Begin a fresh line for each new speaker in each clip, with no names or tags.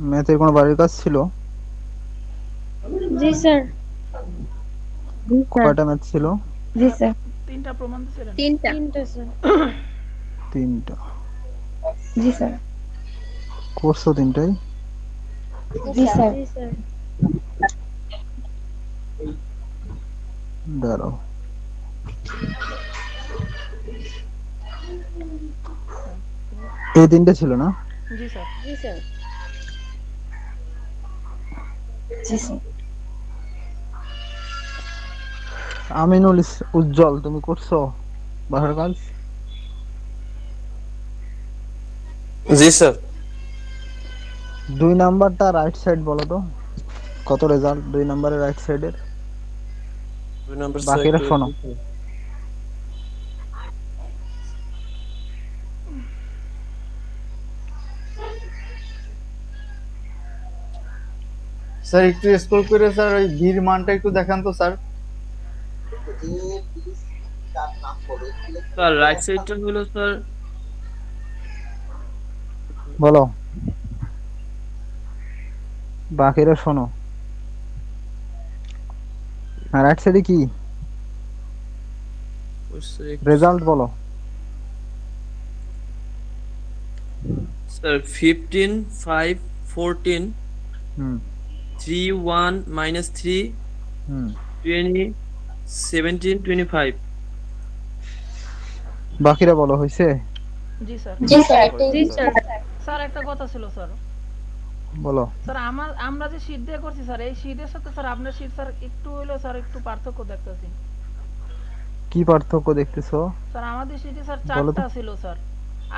ম্যাথের কোনো বাড়ির কাজ ছিল?
জি স্যার।
কয়টা ম্যাথ ছিল?
জি স্যার।
তিনটা প্রমাণ দিছিলেন।
তিনটা স্যার।
তিনটা।
জি স্যার।
করছো তিনটাই?
জি স্যার।
দাঁড়াও। এই তিনটে ছিল না?
জি স্যার।
জি স্যার। জি স্যার।
আমিনুল উজ্জ্বল, তুমি করছো বাসার কাজ?
জি স্যার।
2 নাম্বারটা রাইট সাইড বলো তো, কত রেজাল্ট 2 নাম্বারের রাইট সাইডের?
2 নাম্বার
বাকিরা শোনো।
স্যার একটু স্ক্রল করে স্যার ওই ভির মানটা একটু দেখান তো স্যার।
স্যার রাইট সাইডটা হলো স্যার
বলো, বাকিরা শোনো। রাইট সাইডে কি রেজাল্ট বলো?
স্যার 15 5 14
হুম
3 1 -3
হুম
20 17 25।
বাকিরা বলো, হয়েছে?
জি স্যার।
জি স্যার। জি স্যার।
স্যার একটা কথা ছিল স্যার।
বলো।
স্যার আমরা যে শীট দিয়ে করছি স্যার, এই শীটের সাথে স্যার আপনার শীট স্যার একটু হইলেও স্যার একটু পার্থক্য দেখতেছি।
কি পার্থক্য দেখতেছো?
স্যার আমাদের শীটে স্যার
বলো তো।
4টা ছিল স্যার।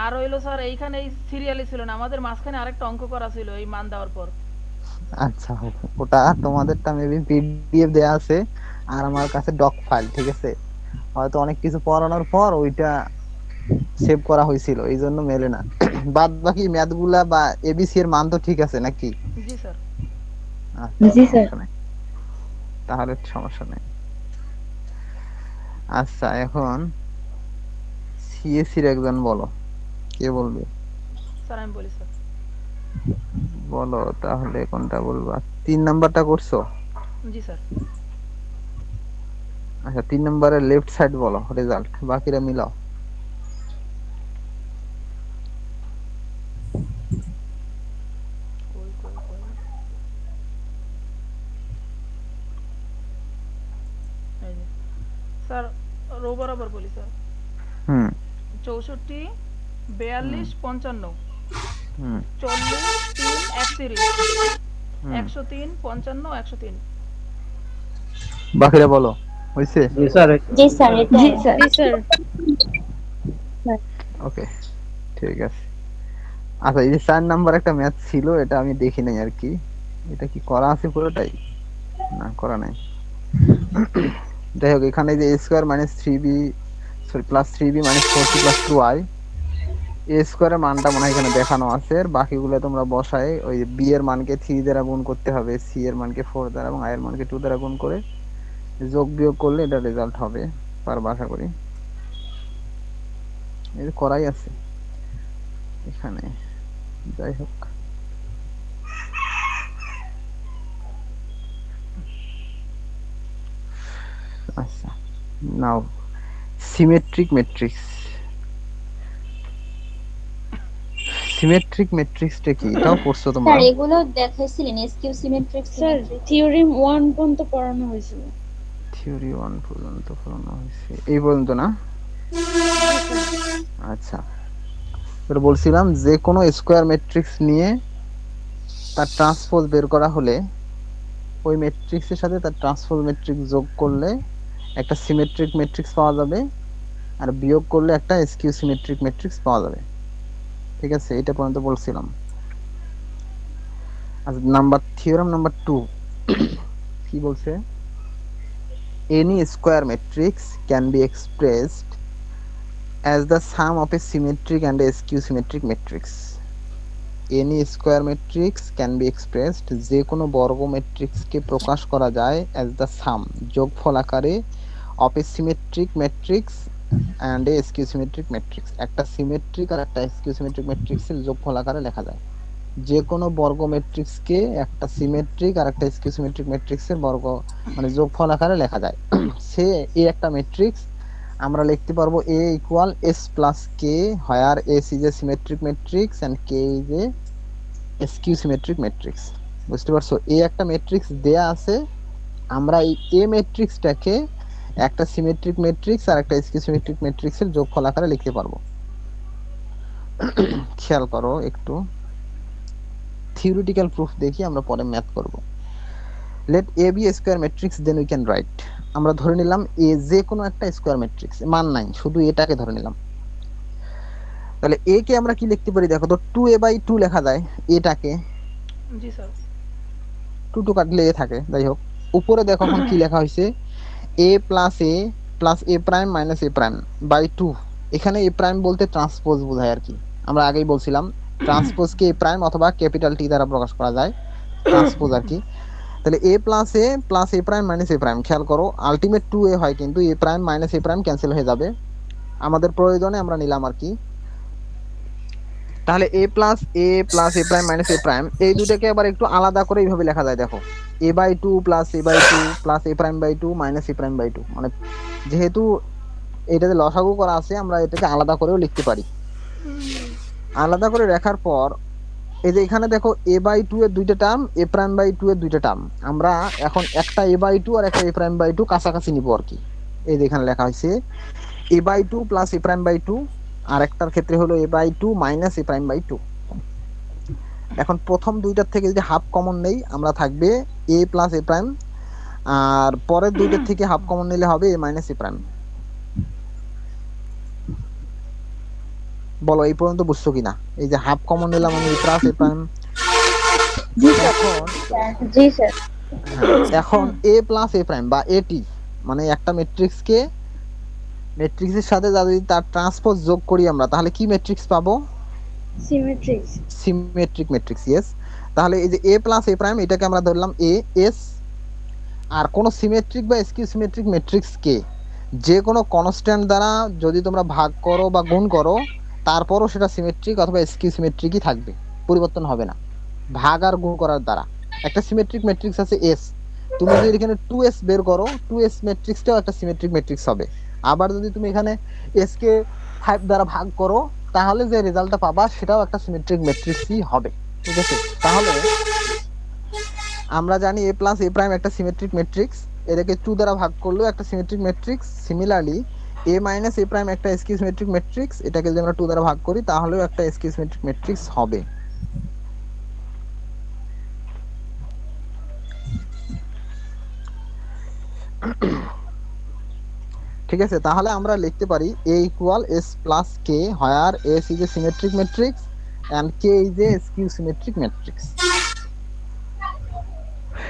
আর হইলো স্যার এইখানে এই সিরিয়ালে ছিল না, আমাদের মাঝখানে আরেকটা অঙ্ক করা ছিল এই মান দেওয়ার পর।
আচ্ছা, ওটা তোমাদেরটা মেবি পিডিএফ দেয়া আছে, আর আমার কাছে ডক ফাইল, ঠিক আছে? হয়তো অনেক কিছু পড়ানোর পর ওইটা সেভ করা হয়েছিল, এই জন্য মেলে না। বাদ বাকি ম্যাথ গুলা বা এবিসি এর মান তো ঠিক আছে নাকি?
জি স্যার।
আচ্ছা,
জি স্যার।
সমস্যা নাই, তাহলে সমস্যা নেই। আচ্ছা, এখন সিএসসির একজন বলো, কে বলবে?
স্যার আমি বলি স্যার।
বলো তাহলে, কোনটা বলবা? 3 নাম্বারটা করছো?
জি স্যার।
আচ্ছা, 3 নাম্বারের লেফট সাইড বলো রেজাল্ট, বাকিরা মিলাও।
কই কই কই এই যে স্যার, রো বরাবর বলি স্যার।
হুম
64
হুম
42 55
হুম
40 3 31
হুম
103 55 103।
বাকিরা বলো, হয়েছে?
জি স্যার।
জি স্যার। জি স্যার। জি স্যার।
ওকে, ঠিক আছে। আচ্ছা, এই যে 4 নাম্বার একটা ম্যাথ ছিল, এটা আমি দেখি নাই আর কি। এটা কি করা আছে পুরোটাই? না, করা নাই। যাই হোক, এখানে যে a square minus 3b, sorry plus 3b minus 4c plus 2i, এ স্কোয়ারের মানটা মনে হয় এখানে দেখানো আছে, আর বাকিগুলো তোমরা বসায় ওই বি এর মানকে 3 দ্বারা গুণ করতে হবে, সি এর মানকে 4 দ্বারা এবং আই এর মানকে 2 দ্বারা গুণ করে যোগ বিয়োগ করলে এটা রেজাল্ট হবে, পারবা আশা করি। এই করাই আছে এখানে। যাই হোক, আচ্ছা, নাও সিমেট্রিক ম্যাট্রিক্স। সিমেট্রিক ম্যাট্রিক্সটা কি, এটাও পড়ছো তোমরা?
স্যার এগুলো দেখাইছিলেন এসকিউ সিমেট্রিক
স্যার থিওরিম 1 পর্যন্ত পড়ানো হয়েছিল।
থিওরি 1 পর্যন্ত পড়ানো হয়েছে, এই পর্যন্ত না? আচ্ছা, এবার বলছিলাম যে কোনো স্কোয়ার ম্যাট্রিক্স নিয়ে তার ট্রান্সপোজ বের করা হলে ওই ম্যাট্রিক্সের সাথে তার ট্রান্সপোজ ম্যাট্রিক্স যোগ করলে একটা সিমেট্রিক ম্যাট্রিক্স পাওয়া যাবে, আর বিয়োগ করলে একটা স্কিউ সিমেট্রিক ম্যাট্রিক্স পাওয়া যাবে, ঠিক আছে? এটা পর্যন্ত বলছিলাম। আচ্ছা, থিওরেম নাম্বার 2 কি বলছে? Any square matrix can be expressed as the sum of a symmetric and a skew symmetric matrix. Any square matrix can be expressed, যে কোনো বর্গ ম্যাট্রিক্সকে প্রকাশ করা যায় as the sum, যোগফল আকারে, of a symmetric matrix and a skew symmetric matrix, একটা symmetric আর একটা স্কিউ সিমেট্রিক ম্যাট্রিক্সের যোগফল আকারে লেখা যায়। যে কোনো বর্গ ম্যাট্রিক্সকে একটা সিমেট্রিক আর একটা স্কিউ সিমেট্রিক ম্যাট্রিক্সের বর্গ মানে যোগফল আকারে লেখা যায়। সে এ একটা ম্যাট্রিক্স, আমরা লিখতে পারবো A equal S plus K, where S is a symmetric matrix and K is a skew symmetric matrix. বুঝতে পারছো? এ একটা ম্যাট্রিক্স দেয়া আছে, আমরা এই এ ম্যাট্রিক্সটাকে একটা সিমেট্রিক ম্যাট্রিক্স আর একটা স্কিউ সিমেট্রিক ম্যাট্রিক্সের যোগফল আকারে লিখতে পারবো। খেয়াল করো একটু, থিওরিটিক্যাল প্রুফ দেখি, আমরা পরে ম্যাথ করব। Let A be square matrix then we can write. আমরা ধরে নিলাম এ যে কোনো একটা স্কয়ার ম্যাট্রিক্স, মান নাই, শুধু এটাকে ধরে নিলাম। তাহলে এ কে আমরা কি লিখতে পারি দেখো তো, 2a/2 লেখা যায় এটাকে,
জি স্যার।
2 কাটলে এ থাকে, যাই হোক। উপরে দেখো এখন কি লেখা হয়েছে, a plus a prime minus a prime by 2। এখানে a প্রাইম বলতে ট্রান্সপোজ বোঝায় আর কি, আমরা আগেই বলছিলাম ট্রান্সপোজকে a প্রাইম অথবা ক্যাপিটাল টি দ্বারা প্রকাশ করা যায়, ট্রান্সপোজ আর কি। তাহলে a plus a prime minus a prime, খেয়াল করো আলটিমেট 2a হয়, কিন্তু a prime minus a prime cancel হয়ে যাবে, আমাদের প্রয়োজনে আমরা নিলাম আর কি। তাহলে a prime minus a prime এই দুটাকে আবার একটু আলাদা করে এইভাবে লেখা যায় দেখো, a/2 plus a/2 plus a prime by 2 minus a prime by 2। মানে যেহেতু এটাতে লসাগু করা আছে, আমরা এটাকে আলাদা করেও লিখতে পারি। আলাদা করে রাখার পর এই যে এখানে দেখো a/2 এর দুইটা টার্ম, a প্রাইম বাই 2 এর দুইটা টার্ম, আমরা এখন একটা a/2 আর একটা a প্রাইম বাই 2 কাছাকাছি নিব আর কি। এই যে এখানে লেখা হয়েছে a/2 plus a prime by 2, আর একটার ক্ষেত্রে হলো a/2 minus a prime by 2। এখন প্রথম দুইটার থেকে যদি হাফ কমন নেই, আমরা থাকবে a প্লাস a প্রাইম, আর পরের দুইটার থেকে হাফ কমন নিলে হবে a মাইনাস a প্রাইম। বলো এই পর্যন্ত বুঝছো কিনা? এই যে হাফ কমন নিলাম আমি a plus a prime.
G sir.
এখন a প্লাস a প্রাইম বা এটি মানে একটা ম্যাট্রিক্সকে ম্যাট্রিক্সের সাথে যদি তার ট্রান্সপোজ যোগ করি আমরা, তাহলে কি ম্যাট্রিক্স পাবো?
সিমেট্রিক্স।
Symmetric matrix, yes. তাহলে এই যে a প্লাস a প্রাইম এটাকে আমরা ধরলাম a s, আর কোন সিমেট্রিক বা স্কিউ সিমেট্রিক ম্যাট্রিক্স কে যে কোনো কনস্ট্যান্ট দ্বারা যদি তোমরা ভাগ করো বা গুণ করো, তারপরও সেটা সিমেট্রিক অথবা স্কিউ সিমেট্রিকই থাকবে, পরিবর্তন হবে না ভাগ আর গুণ করার দ্বারা। একটা সিমেট্রিক ম্যাট্রিক্স আছে s, তুমি যদি এখানে 2s বের করো, 2s ম্যাট্রিক্সটাও একটা সিমেট্রিক ম্যাট্রিক্স হবে। আবার যদি তুমি এখানে s কে 5 দ্বারা ভাগ করো, তাহলে যে রেজাল্টটা পাবা সেটাও একটা সিমেট্রিক ম্যাট্রিক্সই হবে। ঠিক আছে? তাহলে আমরা জানি a প্লাস a প্রাইম একটা সিমেট্রিক ম্যাট্রিক্স, এটাকে 2 দ্বারা ভাগ করলেও একটা symmetric matrix. Similarly a minus a prime একটা স্কিউ সিমেট্রিক ম্যাট্রিক্স, এটাকে যদি আমরা 2 দ্বারা ভাগ করি তাহলেও একটা স্কিউ সিমেট্রিক ম্যাট্রিক্স হবে। ঠিক আছে? তাহলে আমরা লিখতে পারি a equal s plus k, where s is a symmetric matrix and k is a skew symmetric matrix.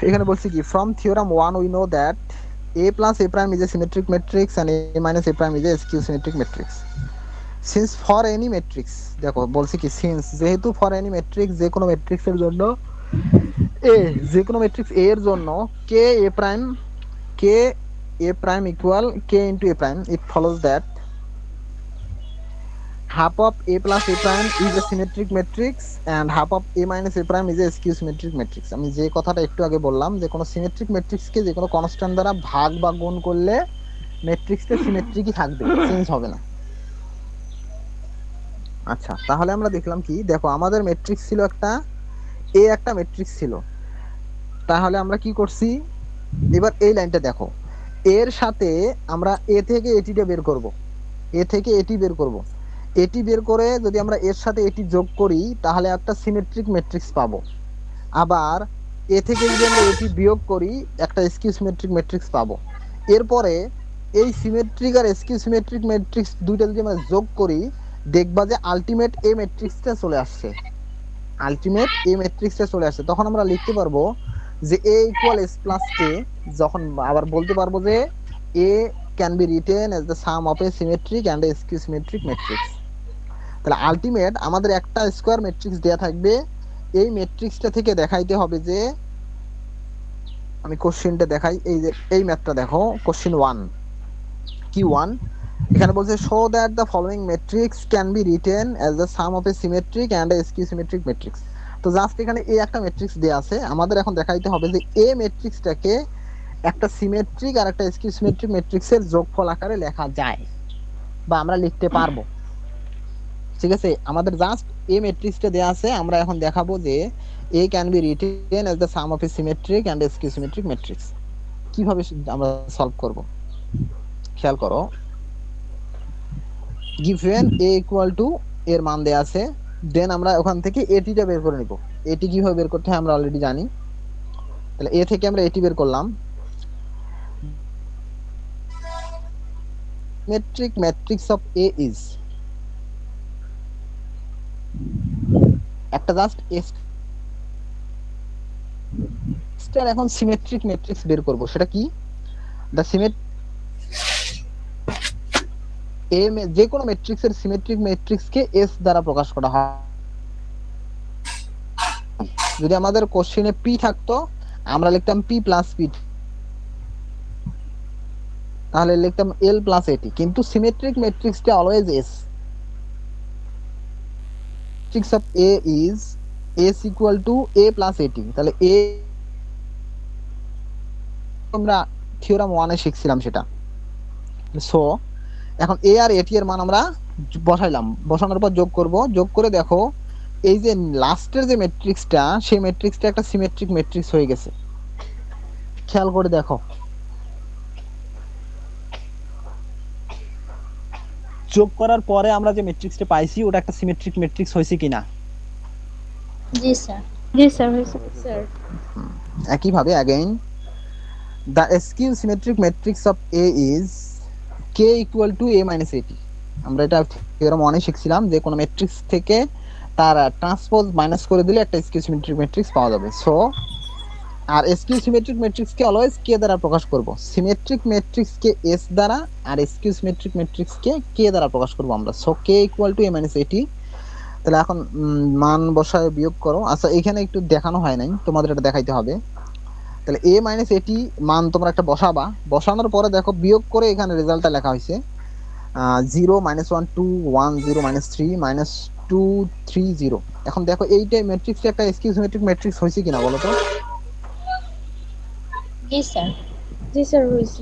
এখানে বলছি কি, from theorem 1 we know that a plus a prime is a symmetric matrix and a minus a prime is a skew symmetric matrix. Since for any matrix, দেখো বলছি কি since, যেহেতু for any matrix যে কোনো ম্যাট্রিক্সের জন্য a, যে কোনো ম্যাট্রিক্স a এর জন্য k a prime equal k into a prime, it follows that half of a plus a prime is a symmetric matrix and half of a minus a prime is a skew symmetric matrix। আমি যে কথাটা একটু আগে বললাম যে কোনো symmetric ম্যাট্রিক্সকে যে কোনো কনস্ট্যান্ট দ্বারা ভাগ বা গুণ করলে ম্যাট্রিক্সটা সিমেট্রিকই থাকবে, চেঞ্জ হবে না। আচ্ছা, তাহলে আমরা দেখলাম কি, দেখো আমাদের ম্যাট্রিক্স ছিল একটা a, একটা ম্যাট্রিক্স ছিল। তাহলে আমরা কি করছি, এবার এই লাইনটা দেখো, এর সাথে আমরা এ থেকে এটিটা বের করব, এ থেকে এটি বের করব, এটি বের করে যদি আমরা এর সাথে এটি যোগ করি তাহলে একটা সিমেট্রিক ম্যাট্রিক্স পাবো। আবার এ থেকে যদি আমরা এটি বিয়োগ করি একটা স্কিউ সিমেট্রিক ম্যাট্রিক্স পাবো। এরপরে এই সিমেট্রিক আর স্কিউ সিমেট্রিক ম্যাট্রিক্স দুইটা যদি আমরা যোগ করি, দেখবা যে আলটিমেট এ ম্যাট্রিক্সটা চলে আসছে, আলটিমেট এ ম্যাট্রিক্সটা চলে আসছে। তখন আমরা লিখতে পারবো যে a equal s plus k, যখন আবার বলতে পারবো যে a can be written as the sum of a symmetric and A skew symmetric matrix. তাহলে আলটিমেট আমাদের একটা স্কয়ার ম্যাট্রিক্স দেয়া থাকবে, এই ম্যাট্রিক্সটা থেকে দেখাইতে হবে যে, আমি কোশ্চেনটা দেখাই, এই যে এই ম্যাথটা দেখো, কোশ্চেন 1 কি 1, এখানে বলছে show that the following matrix can be written as the sum of a symmetric and A skew symmetric matrix. তো জাস্ট এখানে এ একটা ম্যাট্রিক্স দেয়া আছে, আমাদের এখন দেখাইতে হবে যে এ ম্যাট্রিক্সটাকে একটা সিমেট্রিক আর একটা স্কিউ সিমেট্রিক ম্যাট্রিক্সের যোগফল আকারে লেখা যায় বা আমরা লিখতে পারবো। ঠিক আছে, আমাদের জাস্ট এ ম্যাট্রিক্সটা দেয়া আছে, আমরা এখন দেখাবো যে A can be written as the sum of a symmetric and skew symmetric matrix. কিভাবে আমরা সলভ করব, খেয়াল করো। গিভেন এ ইকুয়াল টু এর মান দেয়া আছে, দেন আমরা ওখান থেকে এটিটা বের করে নিব। এটি কিভাবে বের করতে হয় আমরা অলরেডি জানি। তাহলে এ থেকে আমরা এটি বের করলাম। Metric matrix of A is একটা জাস্ট স্টার। এখন সিমেট্রিক ম্যাট্রিক্স বের করব, সেটা কি? দা যে কোনো ম্যাট্রিক্সের সিমেট্রিক ম্যাট্রিক্সকে এস দ্বারা প্রকাশ করা হয়। যদি আমাদের কোশ্চেনে পি থাকতো আমরা লিখতাম পি প্লাস পি, তাহলে লিখতাম এল প্লাস এটি, কিন্তু সিমেট্রিক ম্যাট্রিক্সটা always S. Matrix of A is S equal to A plus AT. তাহলে এ আমরা থিওরাম 1 এ শিখছিলাম সেটা। সো এখন এ আর এটি এর মান আমরা বসাইলাম, বসানোর পর যোগ করব। যোগ করে দেখো এই যে লাস্টের যে ম্যাট্রিক্সটা, সেই ম্যাট্রিক্সটা একটা সিমেট্রিক ম্যাট্রিক্স হয়ে গেছে। খেয়াল করে দেখো, যোগ করার পরে আমরা যে ম্যাট্রিক্সটা পাইছি ওটা একটা সিমেট্রিক ম্যাট্রিক্স হয়েছে কিনা।
জি স্যার।
জি স্যার হয়েছে।
স্যার
একইভাবে again the skew symmetric matrix of A is k equal to a minus at। আমরা এটা থিওরাম 1 এ শিখছিলাম যে কোন ম্যাট্রিক্স থেকে তার ট্রান্সপোজ মাইনাস করে দিলে একটা স্কিউ সিমেট্রিক ম্যাট্রিক্স পাওয়া যাবে। সো আর স্কিউ সিমেট্রিক ম্যাট্রিক্স কে অলওয়েজ কে দ্বারা প্রকাশ করব, সিমেট্রিক ম্যাট্রিক্স কে এস দ্বারা আর স্কিউ সিমেট্রিক ম্যাট্রিক্স কে কে দ্বারা প্রকাশ করব আমরা। So k equal to a minus at। তাহলে এখন মান বসায় বিয়োগ করো। আচ্ছা এখানে একটু দেখানো হয় নাই, তোমাদের এটা দেখাইতে হবে। তাহলে a মাইনাস এটি মান তোমরা একটা বসাবা, বসানোর পরে দেখো বিয়োগ করে এখানে রেজাল্টটা লেখা হয়েছে 0 -1 2 1 0 -3 -2 3 0। এখন দেখো এইটা ম্যাট্রিক্সটা একটা স্কিউ সিমেট্রিক ম্যাট্রিক্স হয়েছে কিনা বলো তো।
জি স্যার।
জি স্যার হয়েছে।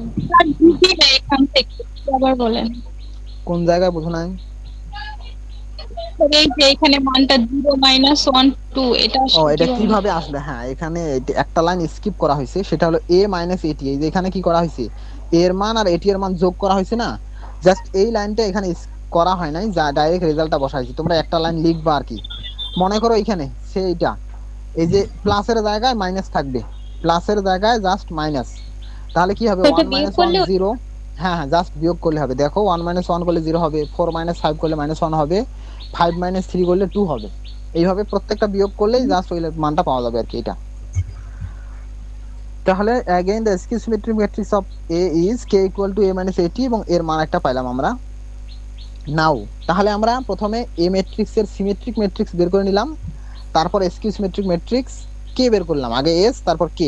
এখান থেকে আবার বলেন।
কোন জায়গায় বোঝো নাই?
এই যে এখানে মানটা 0 -1 2 এটা
ও এটা কিভাবে আসবে? হ্যাঁ এখানে একটা লাইন স্কিপ করা হয়েছে, সেটা হলো a মাইনাস এটি। এই যে এখানে কি করা হয়েছে, এর মান আর এটি এর মান যোগ করা হয়েছে না, জাস্ট এই লাইনটা এখানে করা হয় নাই, যা ডাইরেক্ট রেজাল্টটা বসাইছি। তোমরা একটা লাইন লিখবা আর কি। মনে করো এখানে সেইটা এই যে প্লাসের জায়গায় মাইনাস থাকবে, প্লাসের জায়গায় জাস্ট মাইনাস, তাহলে কি হবে 1 - 1 0। হ্যাঁ হ্যাঁ জাস্ট বিয়োগ করলে হবে। দেখো 1 - 1 করলে 0 হবে, 4 - 5 করলে -1 হবে, 5 - 3 করলে 2 হবে। এইভাবে প্রত্যেকটা বিয়োগ করলেই জাস্ট ওই মানটা পাওয়া যাবে আর কি এটা। তাহলে again the skew symmetric matrix of A is k equal to a minus at এবং এর মান একটা পাইলাম আমরা। নাও তাহলে আমরা প্রথমে A ম্যাট্রিক্সের সিমেট্রিক ম্যাট্রিক্স বের করে নিলাম, তারপর স্কিউ সিমেট্রিক ম্যাট্রিক্স কে বের করলাম, আগে S তারপর K।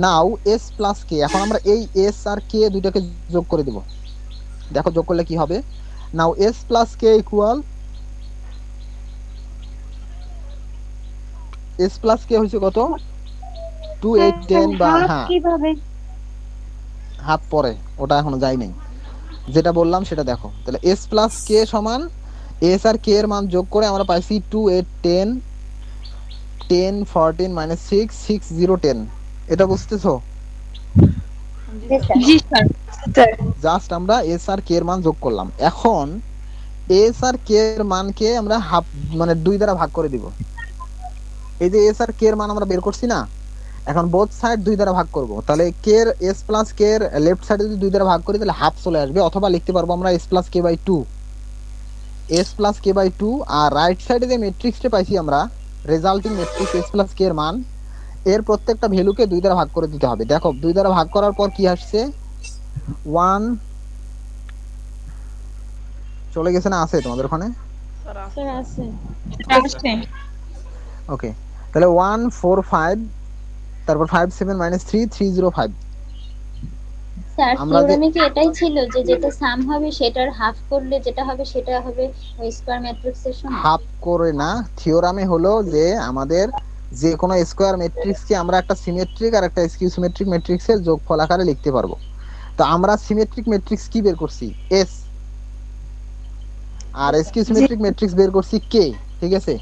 নাও S প্লাস K, এখন আমরা এই S আর K দুইটাকে যোগ করে দেব। দেখো যোগ করলে কি হবে, নাও S plus K equal S plus K হইছে কত 2 8 10 বা হ্যাঁ
কিভাবে
হাফ পরে, ওটা এখনো যাই নাই, যেটা বললাম সেটা দেখো। তাহলে S প্লাস K সমান S আর K এর মান যোগ করে আমরা পাইছি 2 8 10 10 14 -6 6 0 10। এটা বুঝতেছো?
জি স্যার।
জাস্ট আমরা S আর K এর মান যোগ করলাম। এখন S আর K এর মানকে আমরা হাফ মানে 2 দ্বারা ভাগ করে দিব। এই যে S আর K এর মান আমরা বের করছি না, এখন বোথ সাইড 2 দ্বারা ভাগ করব। তাহলে K এর S প্লাস K এর লেফট সাইডে যদি 2 দ্বারা ভাগ করি তাহলে হাফ চলে আসবে, অথবা লিখতে পারবো আমরা S plus K by 2, S plus K by 2। আর রাইট সাইডে যে ম্যাট্রিক্সটা পাইছি আমরা, resulting matrix S plus K এর মান, এর প্রত্যেকটা ভ্যালুকে 2 দ্বারা ভাগ করে দিতে হবে। দেখো 2 দ্বারা ভাগ করার পর কি আসছে 1 চলে গেছে না, আছে তোমাদের ওখানে?
স্যার আছে।
আসছে।
ওকে তাহলে 1 4 5 তারপর 5 7 -3 3 0 5
স্যার
আমরা যে
থিওরেমে কি এটাই ছিল যে যেটা সাম হবে সেটার হাফ করলে যেটা হবে সেটা হবে ওই স্কয়ার ম্যাট্রিক্সের সমান?
হাফ করে না, থিওরামে হলো যে আমাদের যে কোনো স্কোয়ার ম্যাট্রিক্সকে আমরা একটা সিমেট্রিক আর একটা স্কিউ সিমেট্রিক ম্যাট্রিক্সের যোগফল আকারে লিখতে পারবো। তো আমরা সিমেট্রিক ম্যাট্রিক্স কি বের করছি? এস। আর স্কিউ সিমেট্রিক ম্যাট্রিক্স বের করছি কে। ঠিক আছে,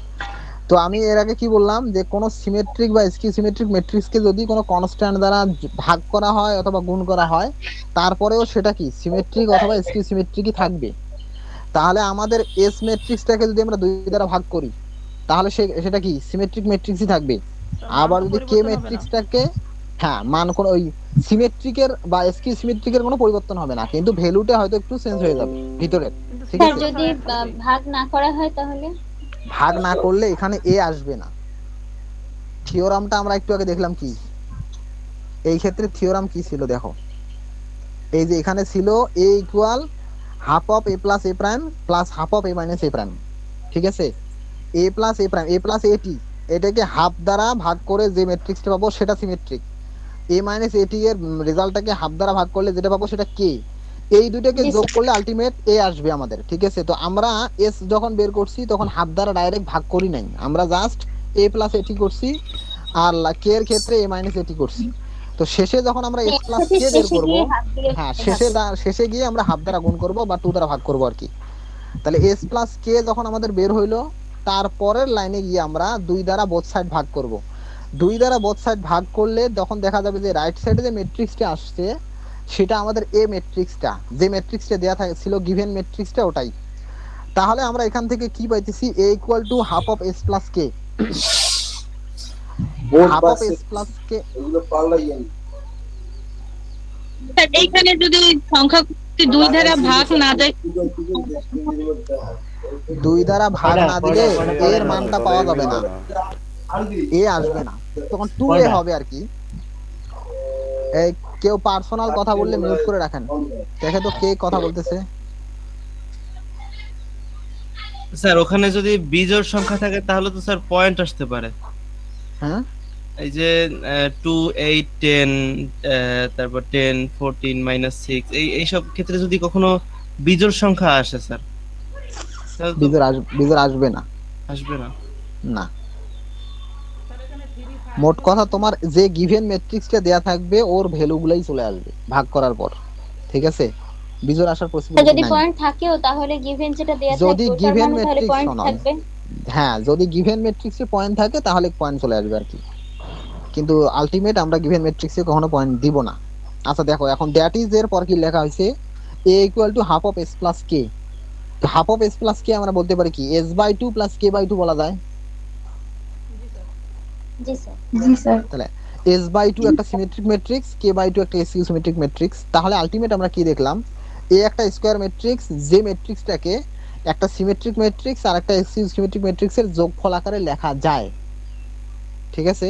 তো আমি এর আগে কি বললাম যে কোনো সিমেট্রিক বা স্কিউ সিমেট্রিক ম্যাট্রিক্সকে যদি কোনো কনস্ট্যান্ট দ্বারা ভাগ করা হয় অথবা গুণ করা হয়, তারপরেও সেটা কি সিমেট্রিক অথবা স্কিউ সিমেট্রিকই থাকবে। তাহলে আমাদের এস ম্যাট্রিক্সটাকে যদি আমরা 2 দ্বারা ভাগ করি তাহলে সেটা কি সিমেট্রিক ম্যাট্রিক্সই থাকবে। আবার
মান
যদি কে
পরিবর্তন হবে না।
ম্যাট্রিক্সটাকে, হ্যাঁ, মান কোন ওই সিমেট্রিকের বা স্কিউ সিমেট্রিকের কোনো পরিবর্তন হবে না, কিন্তু ভ্যালুটা হয়তো একটু চেঞ্জ হয়ে যাবে ভিতরের।
কিন্তু
ঠিক
স্যার
আছে,
যদি ভাগ না করা হয় তাহলে?
ভাগ না করলে এখানে এ আসবে না। থিওরামটা আমরা একটু আগে দেখলাম কি, এই ক্ষেত্রে থিওরাম কি ছিল দেখো, এই যে এখানে ছিল A equal half of A plus A prime plus half of A minus A prime. ঠিক আছে, A plus A prime, A plus AT, এটাকে হাফ দ্বারা ভাগ করে যে ম্যাট্রিক্সটা পাবো সেটা সিমেট্রিক। এ মাইনাস এটি এর রেজাল্টটাকে হাফ দ্বারা ভাগ করলে যেটা পাবো সেটা কে। এই দুইটাকে
জি
যোগ
স্যার।
করলে আলটিমেট এ আসবে আমাদের। ঠিক আছে, তো আমরা এস যখন বের করছি তখন হাফ দ্বারা ডাইরেক্ট ভাগ করি নাই, আমরা জাস্ট এ প্লাস এটি করছি, আর কে এর ক্ষেত্রে এ মাইনাস এটি করছি। তো শেষে যখন আমরা এস প্লাস
একসাথে
কে বের
শেষে
করব,
গিয়ে হাফ দিয়ে
হ্যাঁ
ভাগ
শেষে গিয়ে আমরা হাফ দ্বারা গুণ করব বা 2 দ্বারা ভাগ করব আর কি। তাহলে এস প্লাস কে যখন আমাদের বের হইলো, তারপরের লাইনে গিয়ে আমরা 2 দ্বারা বোথ সাইড ভাগ করব। 2 দ্বারা বোথ সাইড ভাগ করলে তখন দেখা যাবে যে রাইট সাইডে যে ম্যাট্রিক্সটা আসছে সেটা আমাদের এ ম্যাট্রিক্সটা, যে ম্যাট্রিক্সটা দেয়া ছিল গিভেন ম্যাট্রিক্সটা ওটাই। তাহলে আমরা এখান থেকে কি পাইতেছি? A equal to half of S plus K. Half of S plus K,
sir এইখানে যদি সংখ্যা 2 দ্বারা ভাগ না যায়
2 দ্বারা ভাগ না দিলে এর মানটা পাওয়া যাবে না, এ আসবে না, তখন 2a হবে আর কি। এই কেউ পার্সোনাল কথা বললে মিউট করে রাখেন। দেখে তো কে কথা বলতেছে।
স্যার ওখানে যদি বিজোড় সংখ্যা থাকে তাহলে তো স্যার পয়েন্ট আসতে পারে।
হ্যাঁ,
এই যে 2 8 10 তারপর 10 14 -6 এই সব ক্ষেত্রে যদি কখনো বিজোড় সংখ্যা আসে স্যার তাহলে তো
বিজোড় আসবে না,
আসবে না।
না। মোট কথা তোমার যে গিভেন ম্যাট্রিক্সটা দেয়া থাকবে ওর ভ্যালুগুলাই চলে আসবে ভাগ করার পর। ঠিক আছে, বিজোড় আসার
আর
পসিবিলিটি
যদি
নাই।
পয়েন্ট থাকেও তাহলে গিভেন যেটা দেয়া
যদি
থাকবে ওটার
গিভেন
মানে তাহলে
ম্যাট্রিক্স
পয়েন্ট
শোনো,
থাকবে।
হ্যাঁ, যদি গিভেন ম্যাট্রিক্সে পয়েন্ট থাকে তাহলে পয়েন্ট চলে আসবে আর কি, কিন্তু আলটিমেট আমরা গিভেন ম্যাট্রিক্সে কখনো পয়েন্ট দিব না। আচ্ছা দেখো, এখন দ্যাট ইজ এর পর কি লেখা হয়েছে? A equal to half of S plus K. Half of S plus K আমরা বলতে পারি কি S by 2 plus K by 2 বলা যায়।
জি স্যার।
জি স্যার।
তাহলে এস বাই 2 একটা সিমেট্রিক ম্যাট্রিক্স, কে বাই 2 একটা এসকিউ সিমেট্রিক ম্যাট্রিক্স। তাহলে আলটিমেট আমরা কি দেখলাম? এ একটা স্কয়ার ম্যাট্রিক্স, যে ম্যাট্রিক্সটাকে একটা সিমেট্রিক ম্যাট্রিক্স আর একটা এসকিউ সিমেট্রিক ম্যাট্রিক্সের যোগফল আকারে লেখা যায়। ঠিক আছে,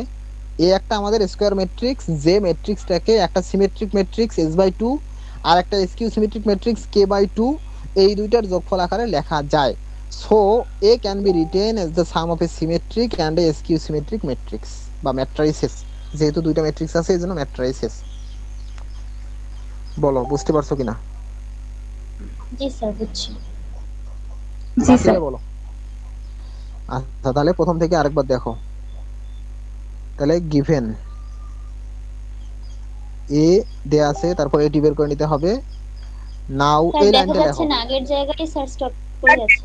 এ একটা আমাদের স্কয়ার ম্যাট্রিক্স, যে ম্যাট্রিক্সটাকে একটা সিমেট্রিক ম্যাট্রিক্স এস বাই 2 আর একটা skew symmetric matrix K by 2, এই দুইটার যোগফল আকারে লেখা যায়। So A can be written as the sum of a symmetric and a skew symmetric matrix বা ম্যাট্রাইসেস। যেহেতু দুইটা ম্যাট্রিক্স আছে এইজন্য ম্যাট্রাইসেস। বলো বুঝতে পারছো কিনা?
জি স্যার বুঝছি।
জি স্যার।
বলো। আচ্ছা তাহলে প্রথম থেকে আরেকবার দেখো। তাহলে গিভেন এ দেয়া আছে, তারপর এটি বের করে নিতে হবে। নাও
স্যার
এই
দেখা
লাইনটা
যাচ্ছে
লেখো।
না, আগের জায়গায় স্যার স্টপ করে যাচ্ছে।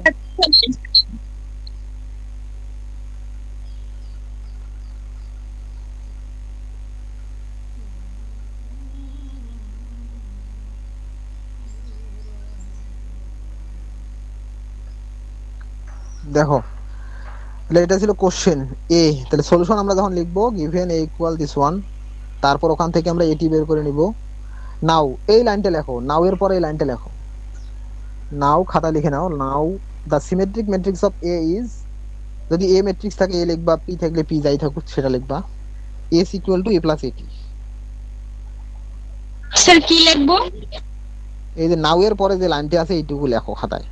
দেখো, তাহলে এটা ছিল কোশ্চেন এ। তাহলে সলিউশন আমরা যখন লিখবো given a equal this one, তারপর ওখান থেকে আমরা এটি বের করে নিব। নাও এই লাইনটা লেখো, নাও এর পরে এই লাইনটা লেখো। নাও খাতা লিখে নাও। Now the symmetric matrix of A is, যদি এ ম্যাট্রিক্স থাকে এ লিখবা, পি থাকলে পি যাই থাকুক সেটা লিখবা। S equal to A plus এটি।
স্যার কি লিখবো?
এই যে নাও এর পরে যে লাইনটি আছে এইটুকু লেখো খাতায়।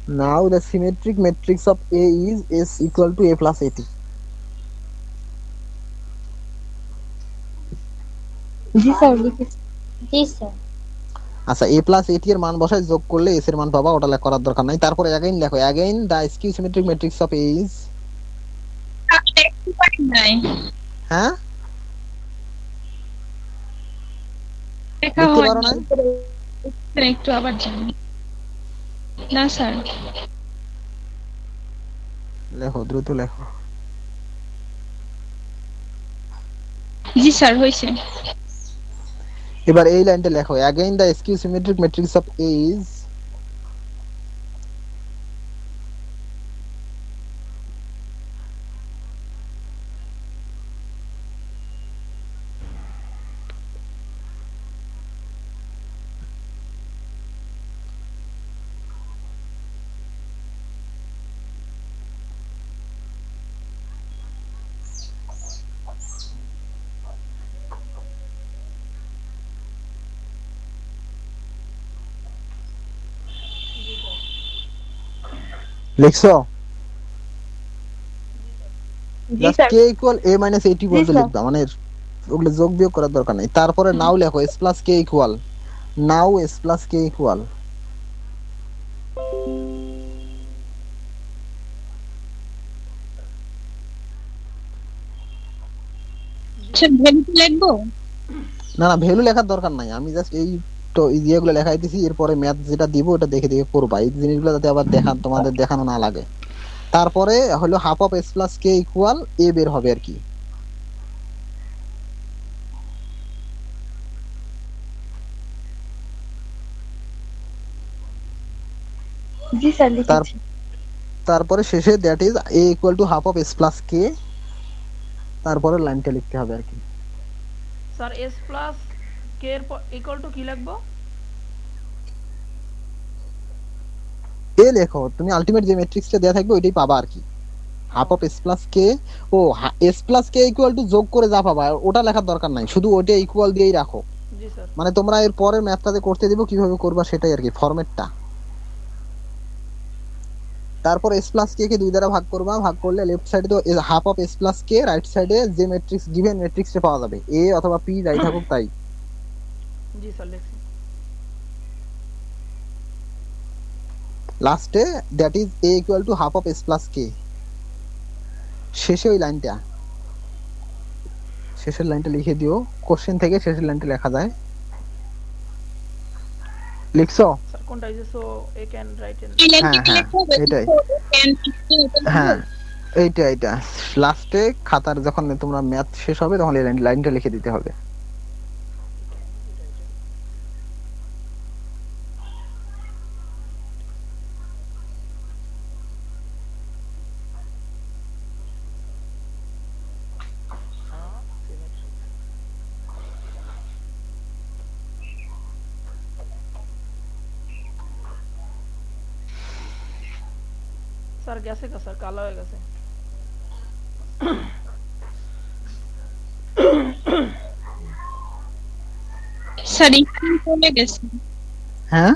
Now the symmetric matrix of A is S equal to A plus AT.
G sir লিখেছি।
জি স্যার।
আচ্ছা A plus AT এর মান বসায় যোগ করলে S এর মান পাবা, ওটা লেখ করার দরকার নাই। তারপরে again লেখো, again the skew symmetric matrix of A is,
দেখতে পারি নাই,
হ্যাঁ
দেখা
দেখতে
হয়
পারো
না।
না?
একটু আবার জানি না স্যার।
লেখো, দ্রুত লেখো।
জি স্যার হয়েছে।
এবার এই লাইনটা লেখো, again the skew symmetric matrix of A is, লিখছো?
জি
just
sir.
k equal A minus AT বলতে
স্যার।
লিখবা, মানে ওগুলো যোগ বিয়োগ করার দরকার নাই। তারপরে নাও লেখো S plus K equal, now S plus K equal,
sir ভেবে লিখবো।
না না ভ্যালু লেখার দরকার নাই, আমি জাস্ট এই তো ইয়েগুলো লেখাই দিছি, এরপরে ম্যাথ যেটা দিব ওটা দেখে দেখে করবা, এই জিনিসগুলো যাতে আবার তোমাদের দেখানো না লাগে। তারপরে হলো half of S plus K equal A বের হবে আর কি।
জি স্যার লিখেছি।
তারপরে শেষে that is A equal to half of S plus K, তারপরে লাইনটা লিখতে হবে আর কি।
স্যার এস প্লাস কে এর ইকুয়াল টু কি লিখবো?
এ লেখো, তুমি আলটিমেট যে ম্যাট্রিক্সটা দেয়া থাকবে ওইটাই পাবা আর কি। Half of S plus K, ও S plus K equal to যোগ করে যা পাবা ওটা লেখার দরকার নাই, শুধু ওইটা ইকুয়াল দিয়েই রাখো।
জি স্যার।
মানে তোমরা এর পরের ম্যাথটাতে করতে দিব কিভাবে করবা সেটাই আর কি, ফরম্যাটটা। তারপর S plus K কে দুই দ্বারা ভাগ করবা, ভাগ করলে লেফট সাইডে তো half of S plus K, right সাইডে যে ম্যাট্রিক্স গিভেন ম্যাট্রিক্সটা পাওয়া যাবে A অথবা P যাই থাকুক তাই।
জি স্যার লিখছি।
লাস্টে that is A equal to half of S plus K, শেষে ওই লাইনটা, শেষের লাইনটা লিখে দিও, কোশ্চেন থেকে শেষের লাইনটা লেখা যায়। লিখছো?
স্যার কোনটা is so A can write in?
এই লাইনটা
হ্যাঁ,
কি
হ্যাঁ,
লিখতে হবে?
এটাই। হ্যাঁ এইটা লাস্টে খাতার যখন তোমরা ম্যাথ শেষ হবে তখন এই লাইনটা লিখে দিতে হবে।
স্যার গেছে কা স্যার, কালো হয়ে গেছে।
স্যার এখানে চলে গেছে।
হ্যাঁ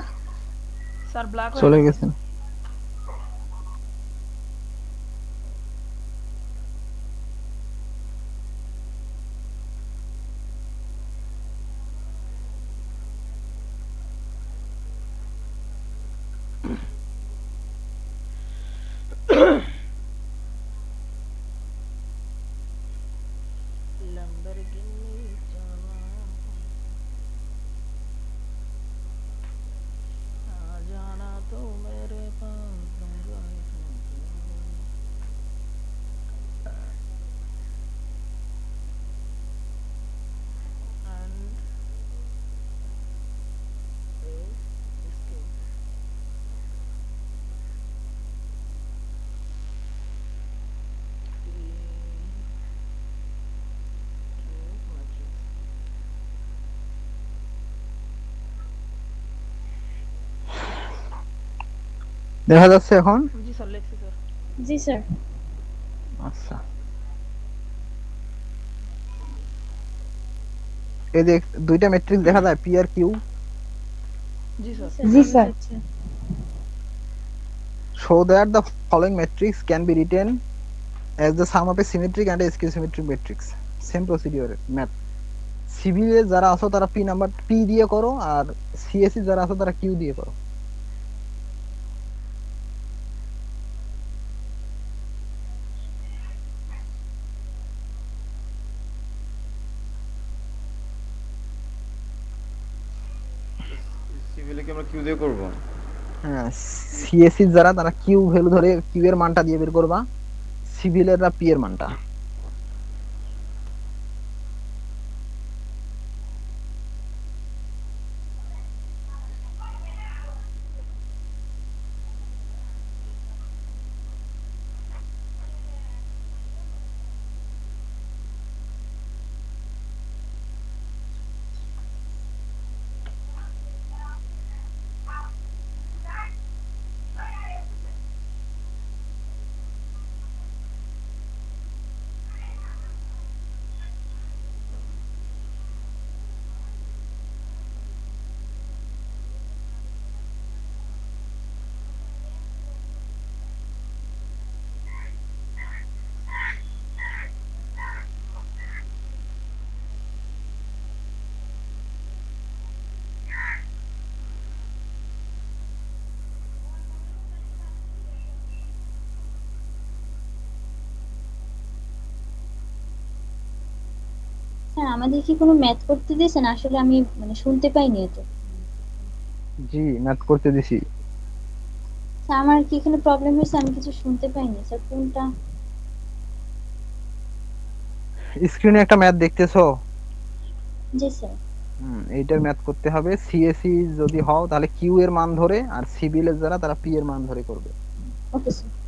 স্যার ব্ল্যাক হয়ে
চলে
গেছে।
গেছেন।
Lamborghini आ जाना तो मेरे पास दूंगा and escape.
দেখা যাচ্ছে এখন?
জি স্যার লিখছি স্যার।
জি স্যার।
আচ্ছা এই যে দুইটা ম্যাট্রিক্স দেখা যায় পি আর কিউ,
জি স্যার।
জি sir.
so that the following matrix can be written as the sum of a symmetric and a skew symmetric matrix. Same procedure math. সিভিলে যারা আছো তারা পি নাম্বার পি দিয়ে করো, আর সিএসসি যারা আছো তারা কিউ দিয়ে করো।
সিভিলে কি আমরা কিউ দিয়ে করব?
হ্যাঁ, সিএসসি যারা তারা কিউ ভ্যালু ধরে কিউ এর মানটা দিয়ে বের করবা, সিভিলেররা পি এর মানটা।
স্যার আমাদের কি কোনো ম্যাথ করতে দিয়েছেন? আসলে আমি মানে শুনতে পাইনি এত।
জি, ম্যাথ করতে দিছি।
স্যার আমার কি এখানে প্রবলেম হয়েছে, আমি কিছু শুনতে পাইনি স্যার, কোনটা?
স্ক্রিনে একটা ম্যাথ দেখতেছো?
জি স্যার।
এইটার ম্যাথ করতে হবে। সিএসসি যদি হও তাহলে কিউ এর মান ধরে, আর সিভিলের যারা তারা পি এর মান ধরে করবে।
Okay sir.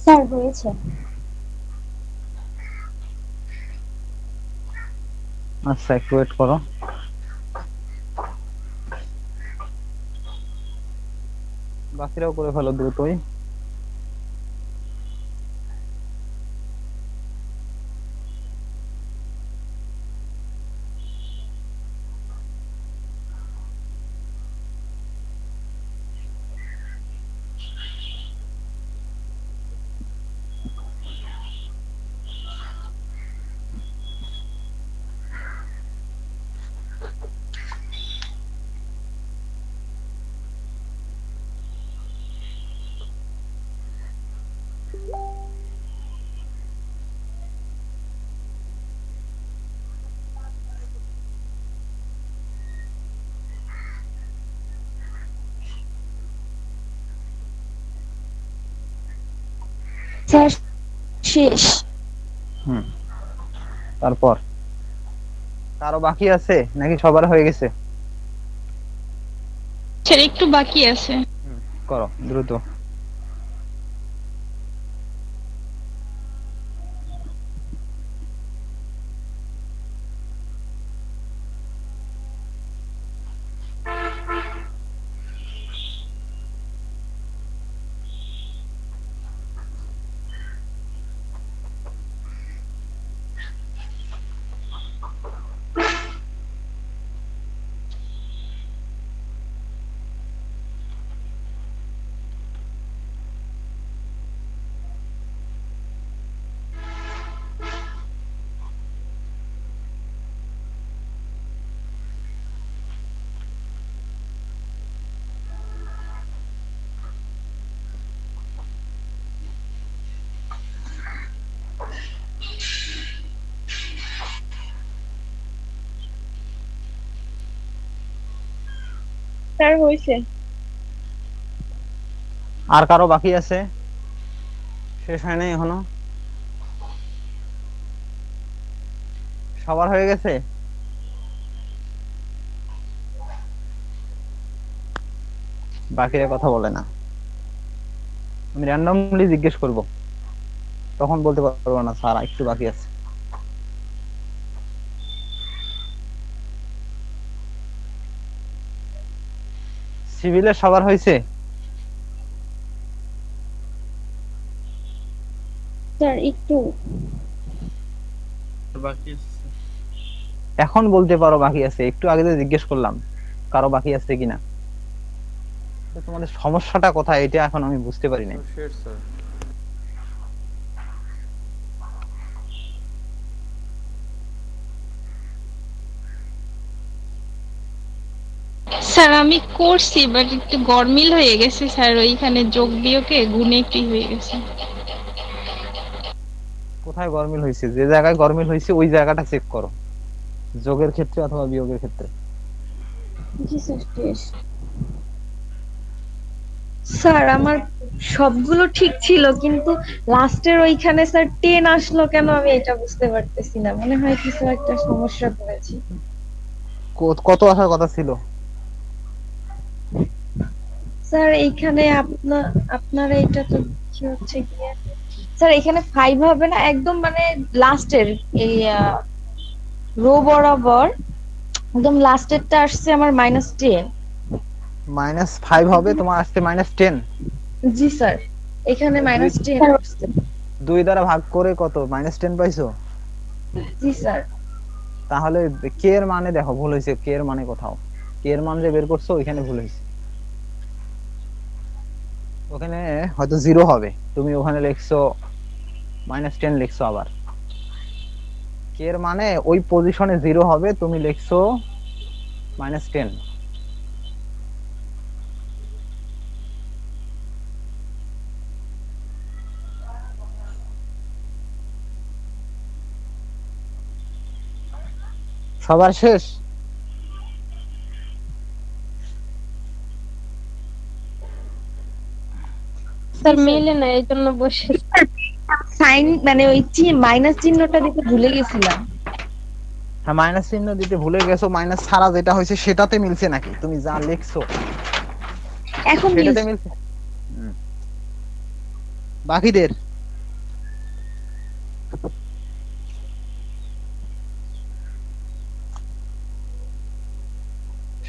স্যার হয়েছে।
আচ্ছা একটু ওয়েট করো। বাকিরাও করে ফেলো দ্রুতই।
স্যার শেষ।
তারপর কারো বাকি আছে নাকি সবার হয়ে গেছে?
স্যার একটু বাকি আছে।
করো দ্রুত।
স্যার হয়েছে।
আর কারো বাকি আছে? শেষ হয় নাই এখনো? সবার হয়ে গেছে? বাকিরা কথা বলে না। আমি র্যান্ডমলি জিজ্ঞেস করব, তখন বলতে পারবো না স্যার একটু বাকি আছে। সিভিলের সবার হয়েছে?
স্যার একটু
বাকি আছে।
এখন বলতে পারো বাকি আছে, একটু আগে তো জিজ্ঞেস করলাম কারো বাকি আছে কিনা। তো তোমাদের সমস্যাটা কোথায় এটা এখন আমি বুঝতে পারি না।
স্যার আমি করছি বাট একটু গরমিল হয়ে গেছে স্যার, ওইখানে যোগ বিয়োগে গুণে একটু হয়ে গেছে।
কোথায় গরমিল হয়েছে? যে জায়গায় গরমিল হয়েছে ওই জায়গাটা চেক করো, যোগের ক্ষেত্রে অথবা বিয়োগের ক্ষেত্রে।
জি স্যার শেষ। স্যার আমার সবগুলো ঠিক ছিল কিন্তু লাস্টের ওইখানে স্যার 10 আসলো কেন আমি এটা বুঝতে পারতেছি না, মনে হয় কিছু একটা সমস্যা করেছি।
কত আসার কথা ছিল?
স্যার এইখানে আপনার এইটা তো কি হচ্ছে গিয়ে স্যার এখানে 5 হবে না, একদম মানে লাস্টের এই রো বরাবর একদম লাস্টেরটা আসছে আমার -10।
-5 হবে, তোমার আসছে -10।
জি স্যার এখানে -10 আসছে।
2 দ্বারা ভাগ করে কত -10 পাইছো?
জি স্যার।
তাহলে কে এর মানে দেখো ভুল হয়েছে, কে এর মানে কোথাও কে এর মান যে বের করছো ওইখানে ভুল হয়েছে। ওখানে হয়তো 0 হবে, তুমি ওখানে লিখছো -10 লিখছো, আবার কে এর মানে ওই পজিশনে 0 হবে, তুমি লিখছো -10। সবার শেষ?
স্যার মেলে না এই জন্য বসে সাইন মানে ওই মাইনাস চিহ্নটা দিতে ভুলে গেছিলাম।
হ্যাঁ মাইনাস চিহ্ন দিতে ভুলে গেছো, মাইনাস ছাড়া যেটা হয়েছে সেটাতে মিলছে নাকি? তুমি যা লিখছো
এখন
সেটাতে মিলছে? বাকিদের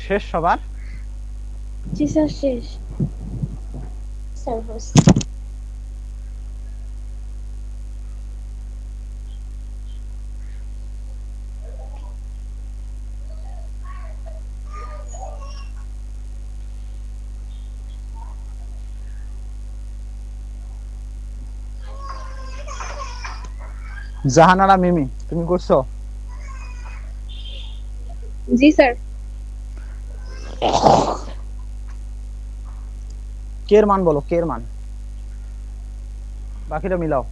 শেষ সবার?
জি স্যার শেষ।
স্যার হয়েছে।
জাহানারা মিমি তুমি করছো?
জি স্যার।
কে এর মান বলো, কে এর মান, বাকিটা মিলাও।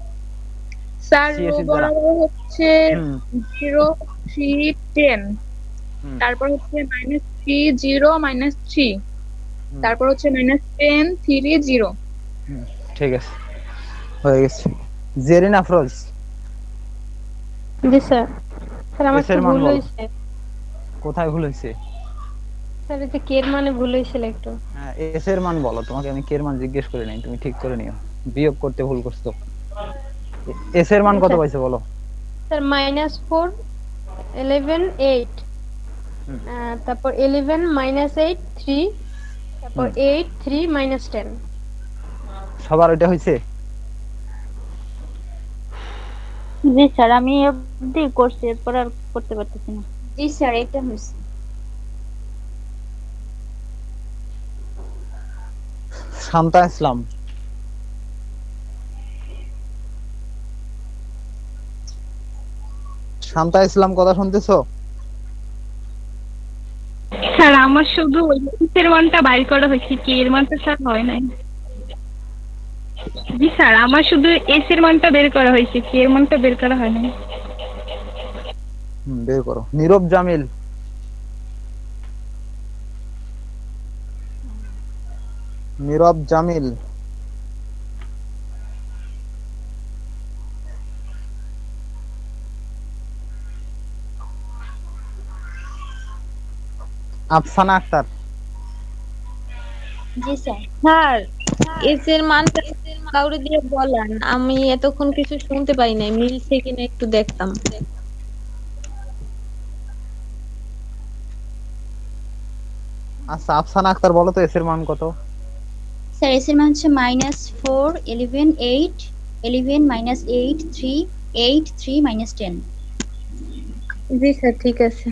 স্যার রো
CSE দ্বারা।
বরাবর হচ্ছে
হুম
0 3 10,
হুম,
তারপর হচ্ছে -3 0 -3,
হুম,
তারপর হচ্ছে -10 3 0।
হুম, ঠিক আছে, হয়ে গেছে। জেরিন আফরোজ
জি স্যার। স্যার আমার
এস
একটু
এর মান
ভুল
বলো,
হয়েছে।
কোথায় ভুল হয়েছে?
স্যার এই যে কে এর মানে ভুল হয়েছিল একটু।
হ্যাঁ এস এর মান বলো, তোমাকে আমি কে এর মান জিজ্ঞেস করি নাই, তুমি ঠিক করে নিও, বিয়োগ করতে ভুল করছো। এস এর মান কত
স্যার।
পাইছো বলো?
স্যার -4 11 8,
হুম,
তারপর 11 -8 3, তারপর
হুম,
8 3 -10।
সবার ওইটা হয়েছে?
জি স্যার, আমি অবধি করছি, এরপর আর করতে পারতেছি না।
জি স্যার এটা হয়েছে।
শান্তা ইসলাম শান্তা ইসলাম কথা শুনতেছো?
স্যার আমার শুধু ওই এর মানটা বাইর করা হয়েছে, কে এর মানটা স্যার হয় নাই। জি স্যার, আমার শুধু এস এর মানটা বের করা হয়েছে, কে এর মানটা বের করা হয় নাই।
বের করো। নীরব জামিল নীরব জামিল আফসানা আক্তার
জি স্যার।
স্যার এস এর মানটা কাউরে দিয়ে বলেন, আমি এতক্ষণ কিছু শুনতে পাই নাই, মিলছে কিনা একটু দেখতাম।
আচ্ছা আফসানা আক্তার বলো তো এস এর মান কত?
স্যার এস এর মান হচ্ছে -4 11 8 11 -8 3 8 3 -10।
জি স্যার ঠিক আছে।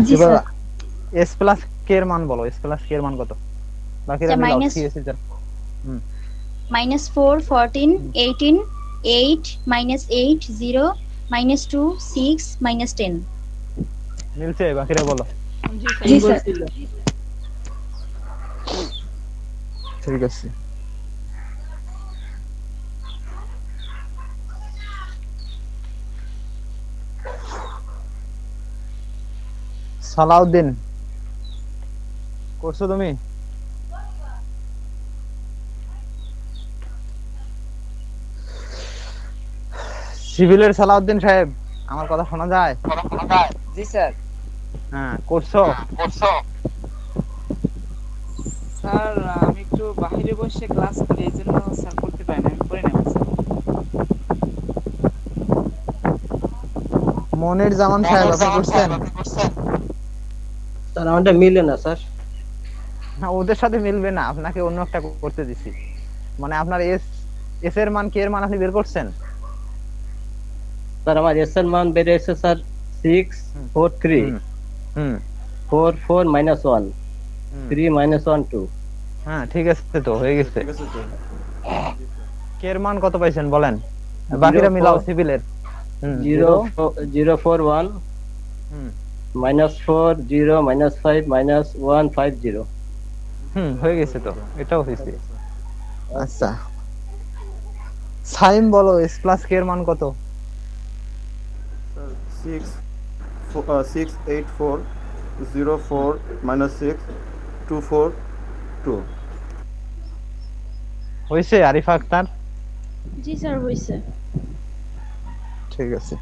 জি
এবার
স্যার।
এস প্লাস কে এর মান বলো, এস প্লাস কে এর মান কত? বাকিরা
স্যার
মিলাও,
মাইনাস
সিএসসি এর।
-4 14 18 8 -8 0 -2 6 -10।
মিলছে, বাকিরা বলো।
জি স্যার।
জি স্যার।
ঠিক আছে। সালাউদ্দিন করছো তুমি? সিভিলের সালাউদ্দিন সাহেব, আমার কথা শোনা যায়?
জি স্যার।
হ্যাঁ করছো?
স্যার আমি একটু বাইরে বসে ক্লাস করি, এই জন্য স্যার করতে পারি না, আমি করি না স্যার।
মনির জামান সাহেব আপনি করছেন?
স্যার আমারটা মিলে না স্যার।
না ওদের সাথে মিলবে না, আপনাকে অন্য একটা করতে দিছি। মানে আপনার এস এস এর মান কে এর মান আপনি বের করছেন?
স্যার আমার এস এর মান বেড়ে এসেছে স্যার 6 4 3
হুম
4 4 -1 3 -1 2।
হ্যাঁ ঠিক আছে, তো হয়ে গেছে। কে এর মান কত পাইছেন বলেন, বাকিরা মিলাও সিভিলের।
0 0 4 1 -4 0 -5 -1 5 0।
হয়ে গেছে তো, এটাও হয়েছে। আচ্ছা সাইম বলো এস প্লাস কে এর মান কত?
6 6 8 4 0 4 -6 2 4 2।
হয়েছে আরিফা আক্তার?
জি স্যার হইছে।
ঠিক আছে।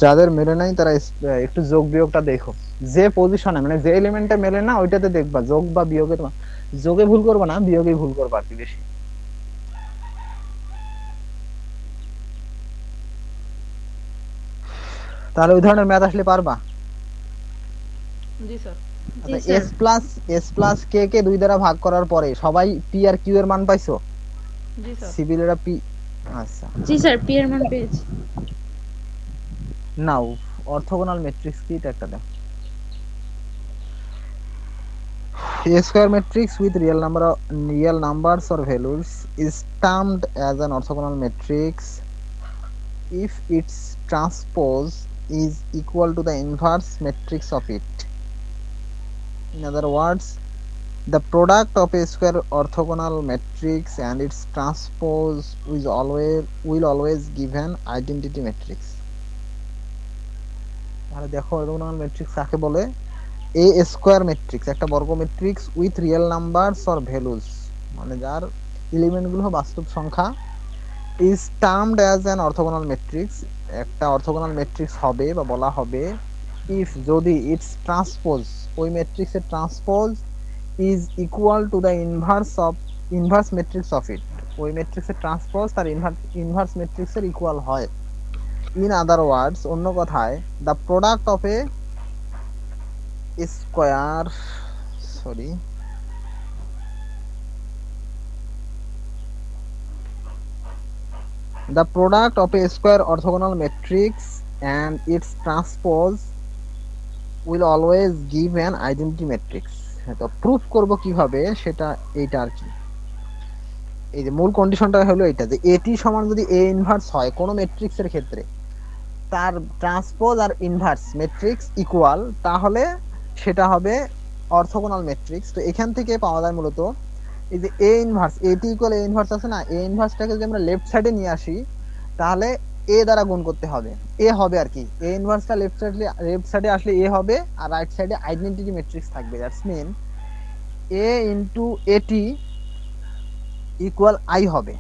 যাদের মেলে নাই তারা একটু যোগ বিয়োগটা দেখো, যে পজিশনে মানে যে এলিমেন্টে মেলে না ওইটাতে দেখবা যোগ বা বিয়োগের যোগে ভুল করবা না, বিয়োগে ভুল করবা আর কি বেশি। তাহলে ওই ধরনের ম্যাথ আসলে পারবা?
জি স্যার।
জি
আচ্ছা,
স্যার।
s প্লাস k কে 2 দ্বারা ভাগ করার পরে সবাই p আর q এর মান পাইছো?
জি স্যার।
সিভিলেরা p। আচ্ছা
জি স্যার, পি এর মান পেয়েছি।
নাও অর্থোগোনাল ম্যাট্রিক্স কি এটা একটা দেখো। A square matrix with real numbers or values is termed as an orthogonal matrix if its transpose is equal to the inverse matrix of it. In other words, the product of a square orthogonal matrix and its transpose will always give an identity matrix. তাহলে দেখো orthogonal matrix কাকে বলে? A square matrix একটা বর্গ matrix with real numbers or values, মানে যার element গুলো বাস্তব সংখ্যা, is termed as an orthogonal matrix, একটা অর্থোগোনাল ম্যাট্রিক্স হবে বা বলা হবে ইফ যদি ইটস ট্রান্সপোজ, ওই ম্যাট্রিক্সের transpose is equal to the inverse matrix of it, ওই ম্যাট্রিক্সের ট্রান্সপোজ তার ইনভার্স ম্যাট্রিক্সের ইকুয়াল হয়। ইন আদার ওয়ার্ডস, অন্য কথায়, the product of A square the product of a square orthogonal matrix and its transpose will always give an identity matrix. তো proof করব কিভাবে সেটা এইটা আর কি, এই যে মূল কন্ডিশনটা হলো এটা যে এটি সমান যদি a ইনভার্স হয় কোন ম্যাট্রিক্সের ক্ষেত্রে, তার ট্রান্সপোজ আর ইনভার্স ম্যাট্রিক্স ইকুয়াল, তাহলে সেটা হবে অর্থোগোনাল ম্যাট্রিক্স। তো এখান থেকে পাওয়া যায় মূলত এই যে a ইনভার্স, এটি ইকুয়াল a ইনভার্স আছে না, a ইনভার্সটাকে যদি আমরা লেফট সাইডে নিয়ে আসি তাহলে a দ্বারা গুণ করতে হবে, a হবে আর কি, a ইনভার্সটা লেফট সাইডে আসলে a হবে আর রাইট সাইডে আইডেন্টিটি ম্যাট্রিক্স থাকবে। That's mean a into at equal i হবে।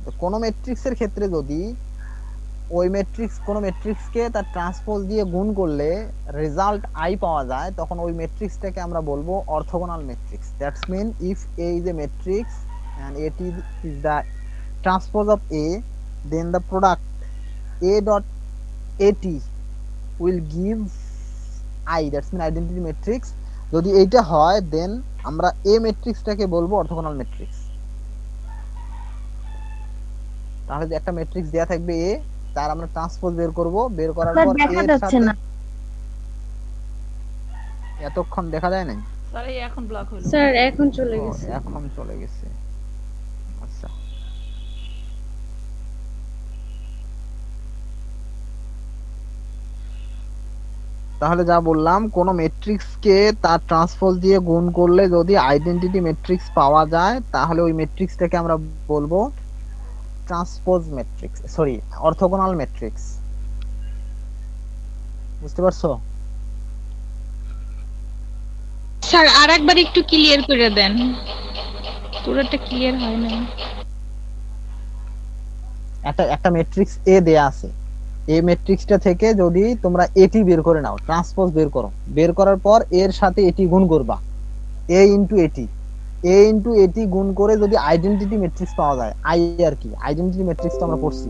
তো কোন ম্যাট্রিক্সের ক্ষেত্রে যদি ওই ম্যাট্রিক্স কোন ম্যাট্রিক্সকে তার ট্রান্সপোজ দিয়ে গুণ করলে রেজাল্ট i পাওয়া যায়, তখন ওই ম্যাট্রিক্সটাকে আমরা বলবো orthogonal matrix. That's mean if a is a matrix and at is the transpose of a, then the product a dot at will give i, that's mean identity matrix। যদি এইটা হয় দেন আমরা a ম্যাট্রিক্সটাকে বলবো অর্থোগোনাল ম্যাট্রিক্স। তাহলে যে একটা matrix দেয়া থাকবে a, তার আমরা ট্রান্সপোজ বের করব, বের করার পর
দেখা
এর
যাচ্ছে
সাথে
না
এতক্ষণ দেখা যায় না
স্যার এই এখন ব্লক হলো।
স্যার এখন চলে গেছে।
এখন চলে গেছে। আচ্ছা তাহলে যা বললাম, কোন ম্যাট্রিক্সকে তার ট্রান্সপোজ দিয়ে গুণ করলে যদি আইডেন্টিটি ম্যাট্রিক্স পাওয়া যায় তাহলে ওই ম্যাট্রিক্সটাকে আমরা বলবো transpose matrix, sorry orthogonal matrix. বুঝতে পারছো?
স্যার আরেকবার একটু ক্লিয়ার করে দেন, পুরোটা ক্লিয়ার হয় না।
একটা ম্যাট্রিক্স এ দেয়া আছে, এই ম্যাট্রিক্সটা থেকে যদি তোমরা এটি বের করে নাও, ট্রান্সপোজ বের করো, বের করার পর এর সাথে এটি গুণ করবা, a ইনটু এটি গুণ করে যদি আইডেন্টিটি ম্যাট্রিক্স পাওয়া যায়, আই আর কি, আইডেন্টিটি ম্যাট্রিক্স তো আমরা পড়ছি,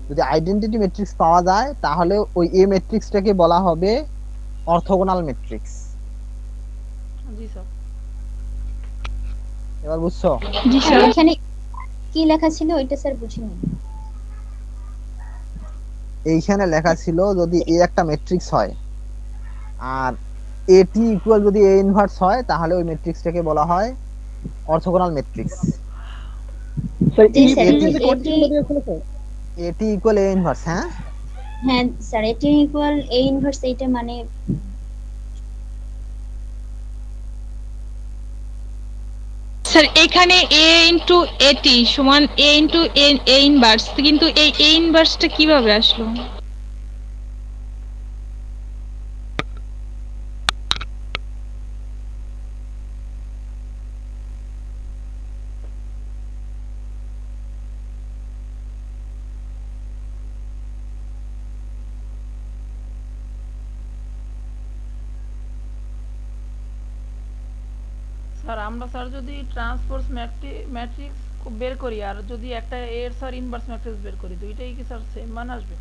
যদি আইডেন্টিটি ম্যাট্রিক্স পাওয়া যায় তাহলে ওই এ ম্যাট্রিক্সটাকে বলা হবে অর্থোগোনাল ম্যাট্রিক্স।
জি স্যার।
এবার বুঝছো?
জি স্যার।
এখানে কি লেখা ছিল ওইটা স্যার বুঝিনি।
এইখানে লেখা ছিল যদি এ একটা ম্যাট্রিক্স হয় আর এটি ইকুয়াল যদি এ ইনভার্স হয় তাহলে ওই ম্যাট্রিক্সটাকে বলা হয় অর্থোগোনাল ম্যাট্রিক্স। এটি ইকুয়াল এ ইনভার্স, হ্যাঁ
হ্যাঁ স্যার, এটি ইকুয়াল এ ইনভার্স, এইটা মানে
স্যার এখানে a ইনটু at সমান a ইনটু a ইনভার্স, কিন্তু এই a ইনভার্সটা কিভাবে আসলো?
স্যার আমরা স্যার যদি ট্রান্সপোজ ম্যাট্রিক্স বের করি আর যদি একটা এর স্যার ইনভার্স ম্যাট্রিক্স বের করি, দুইটাই কি স্যার সেম মান আসবে?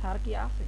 স্যার কি আছে?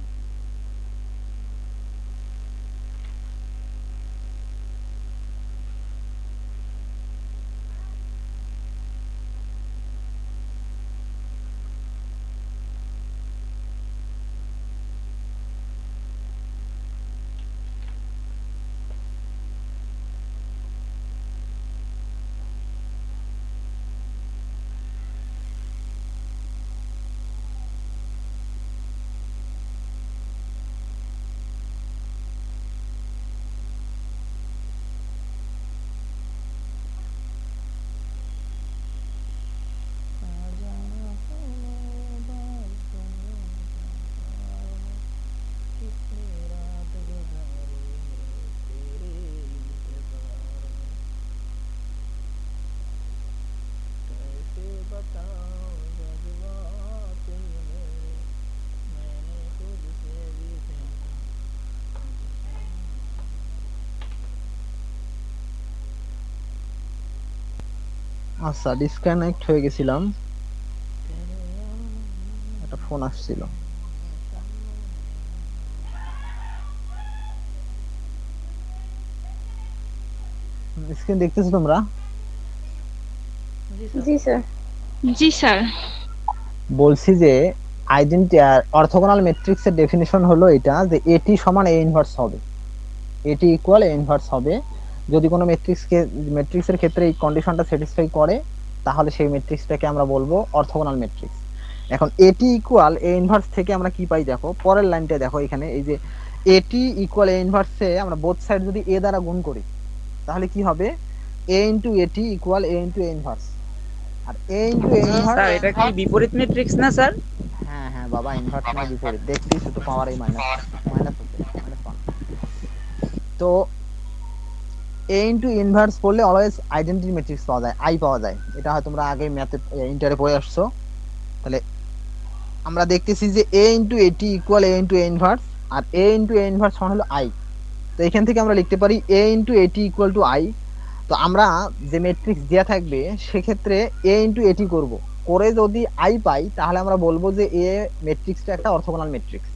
আচ্ছা, ডিসকানেক্ট হয়ে গেছিলাম, একটা ফোন আসছিল। স্ক্রিন দেখতেছো তোমরা?
জি স্যার।
জি স্যার।
বলছি যে আইডেন্টি অর্থোগোনাল ম্যাট্রিক্সের ডেফিনিশন হলো এটা যে এটি সমান এ ইনভার্স হবে, এটি ইকুয়াল এ ইনভার্স হবে। যদি কোনো ম্যাট্রিক্সের ক্ষেত্রে এই কন্ডিশনটা স্যাটিসফাই করে তাহলে সেই ম্যাট্রিক্সটাকে আমরা বলবো অর্থোগোনাল ম্যাট্রিক্স। এখন এটি ইকুয়াল এ ইনভার্স থেকে আমরা কি পাই দেখো, পরের লাইনটা দেখো, এখানে এই যে এটি ইকুয়াল এ ইনভার্সে আমরা বোথ সাইড যদি এ দ্বারা গুণ করি তাহলে কি হবে, এ ইনটু এটি equal A into A inverse. R A into A inverse,
sir এটা কি বিপরীত ম্যাট্রিক্স না স্যার?
হ্যাঁ হ্যাঁ বাবা, ইনভার্স মানে বিপরীত, দেখতেই শুধু পাওয়ার এই মাইনাস মাইনাস হচ্ছে মাইনাস 1। তো এ ইনটু ইনভার্স করলে অলওয়েজ আইডেন্টিটি ম্যাট্রিক্স পাওয়া যায়, আই পাওয়া যায়। এটা হয় তোমরা আগে ম্যাথে ইন্টারে পড়ে আসছো। তাহলে আমরা দেখতেছি যে এ ইনটু এটি equal A into A inverse, R A into A inverse সমান হলো আই। তো এখান থেকে আমরা লিখতে পারি এ ইনটু এটি ইকুয়াল টু আই। তো আমরা যে ম্যাট্রিক্স দেয়া থাকবে সেক্ষেত্রে এ ইনটু এটি করব, করে যদি আই পাই তাহলে আমরা বলবো যে এ ম্যাট্রিক্সটা একটা অর্থোগোনাল ম্যাট্রিক্স।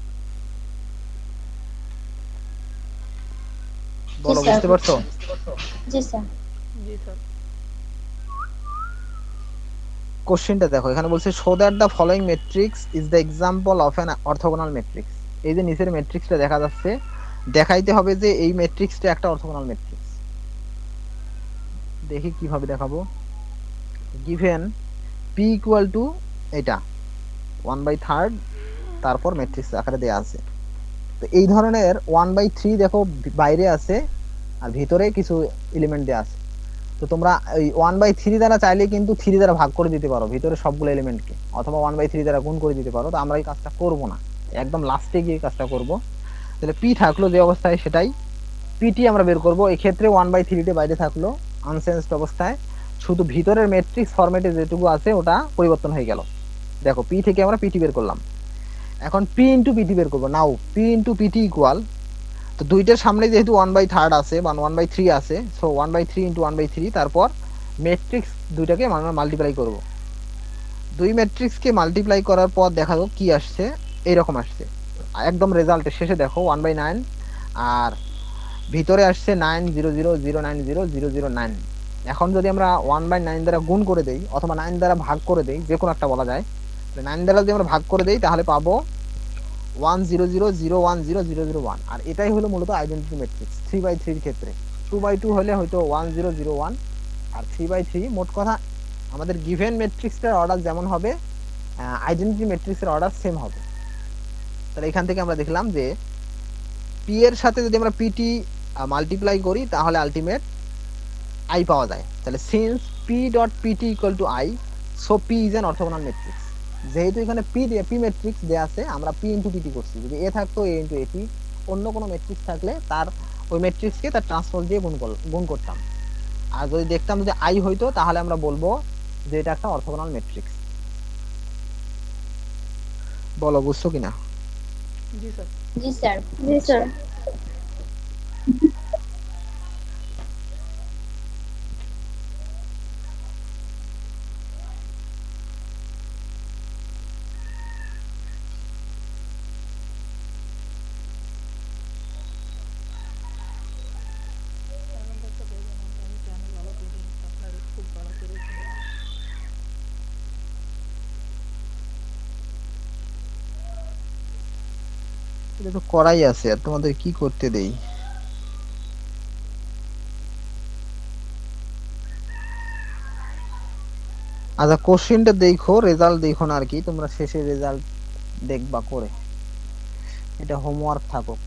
বলো, বুঝতে পারছো?
জি স্যার।
জি স্যার।
কোশ্চেনটা দেখো, এখানে বলছে show that the following matrix is the example of an orthogonal matrix. এই যে নিচের ম্যাট্রিক্সটা দেখা যাচ্ছে, দেখাইতে হবে যে এই ম্যাট্রিক্সটা একটা অর্থোগোনাল ম্যাট্রিক্স। দেখি কিভাবে দেখাবো। গিভেন পি ইকুয়াল টু এটা 1/3, তারপর ম্যাট্রিক্স আকারে দেয়া আছে। তো এই ধরনের 1/3 দেখো বাইরে আছে আর ভিতরে কিছু এলিমেন্ট দেয়া আছে। তো তোমরা এই 1/3 দ্বারা চাইলে কিন্তু 3 দ্বারা ভাগ করে দিতে পারো ভিতরে সবগুলো এলিমেন্টকে, অথবা 1/3 দ্বারা গুণ করে দিতে পারো। তো আমরা এই কাজটা করব না, একদম লাস্টে গিয়ে কাজটা করব। তাহলে পি থাকলো যে অবস্থায় সেটাই, পিটি আমরা বের করব। এই ক্ষেত্রে 1/3 বাইরে থাকলো আনচেঞ্জড অবস্থায়, শুধু ভিতরের ম্যাট্রিক্স ফরম্যাটে যেটুকু আছে ওটা পরিবর্তন হয়ে গেল। দেখো পি থেকে আমরা পিটি বের করলাম। এখন পি ইন্টু পিটি বের করবো। নাও পি ইন্টু পিটি ইকুয়াল, তো দুইটার সামনে যেহেতু 1/3 আছে বা 1/3 আছে, সো 1/3 ইন্টু 1/3, তারপর ম্যাট্রিক্স দুইটাকে আমরা মাল্টিপ্লাই করব। দুই ম্যাট্রিক্সকে মাল্টিপ্লাই করার পর দেখাবো কি আসছে, এইরকম আসছে একদম রেজাল্টের শেষে। দেখো 1/9 আর ভিতরে আসছে 900090009। এখন যদি আমরা 1/9 দ্বারা গুণ করে দেই অথবা 9 দ্বারা ভাগ করে দেই, যে কোনো একটা বলা যায়, 9 দ্বারা যদি আমরা ভাগ করে দেই তাহলে পাবো 100010001। আর এটাই হলো মূলত আইডেন্টিটি ম্যাট্রিক্স 3/3 এর ক্ষেত্রে। 2/2 হলে হয়তো 1001, আর 3/3 মোট কথা আমাদের গিভেন ম্যাট্রিক্সটার অর্ডার যেমন হবে আইডেন্টিটি ম্যাট্রিক্সের অর্ডার সেম হবে। তাহলে এখান থেকে আমরা দেখলাম যে পি এর সাথে যদি আমরা পিটি মাল্টিপ্লাই করি তাহলে আলটিমেট আই পাওয়া যায়। তাহলে since P dot PT equal to I, so P is an orthogonal matrix. যেহেতু এখানে পি ম্যাট্রিক্স দেয়া আছে, আমরা পি ইনটু পিটি করছি। যদি এ থাকতো এ ইনটু এটি, অন্য কোনো ম্যাট্রিক্স থাকলে তার ওই ম্যাট্রিক্সকে তার ট্রান্সপোজ দিয়ে গুণ করতাম। আর যদি দেখতাম যদি আই হইতো তাহলে আমরা বলবো যে এটা একটা অর্থোগোনাল ম্যাট্রিক্স। বলো, বুঝছো কিনা?
জি স্যার।
জি স্যার।
জি স্যার।
এটা তো করাই আছে, আর তোমাদের কি করতে দেই? আচ্ছা কোশ্চেনটা দেখো, রেজাল্ট দেখো না আর কি, তোমরা শেষে রেজাল্ট দেখবা করে, এটা হোমওয়ার্ক থাকুক।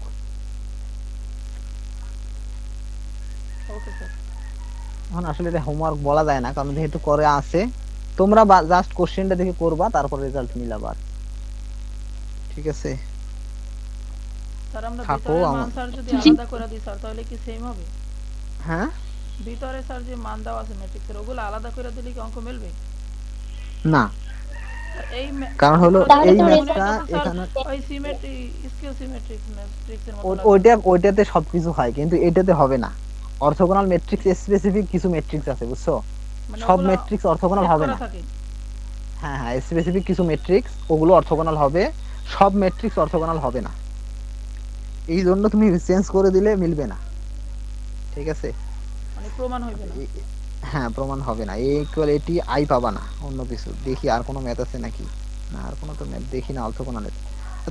Okay sir.
এখন আসলে এটা হোমওয়ার্ক বলা যায় না, কারণ যেহেতু করে আছে, তোমরা জাস্ট কোশ্চেনটা দেখে করবা, তারপর রেজাল্ট মিলাবা। ঠিক আছে?
স্যার আমরা
থাকো
ভিতরের মান স্যার যদি আলাদা করে দিই স্যার তাহলে কি সেম হবে?
হ্যাঁ,
ভিতরে স্যার যে মান দেওয়া আছে ম্যাট্রিক্সের ওগুলো আলাদা করে দিলে কি অঙ্ক মিলবে?
না,
এই
কারণ হলো
তাহলে
এই
তো
ম্যাথটা
স্যার
এখানে
ওই সিমেট্রি স্কিউ সিমেট্রিক্স ম্যাট্রিক্সের মতো
ওইটাতে সবকিছু হয়, কিন্তু এটাতে হবে না। অর্থোগোনাল ম্যাট্রিক্স স্পেসিফিক কিছু ম্যাট্রিক্স আছে, বুঝছো?
মানে
সব
ওগুলো
ম্যাট্রিক্স অর্থোগোনাল
set
হবে
করা
না।
থাকে।
হ্যাঁ হ্যাঁ, স্পেসিফিক কিছু ম্যাট্রিক্স ওগুলো অর্থোগোনাল হবে, সব ম্যাট্রিক্স অর্থোগোনাল হবে না। এই জন্য তুমি চেঞ্জ করে দিলে মিলবে না। ঠিক আছে?
মানে প্রমাণ হইবে না।
হ্যাঁ, প্রমাণ হবে না। এ ইকুয়াল এটি আই পাবা না, অন্য কিছু দেখি। আর কোনো ম্যাথ আছে নাকি? না, আর কোনো তো ম্যাথ দেখি না অর্থোগোনালের।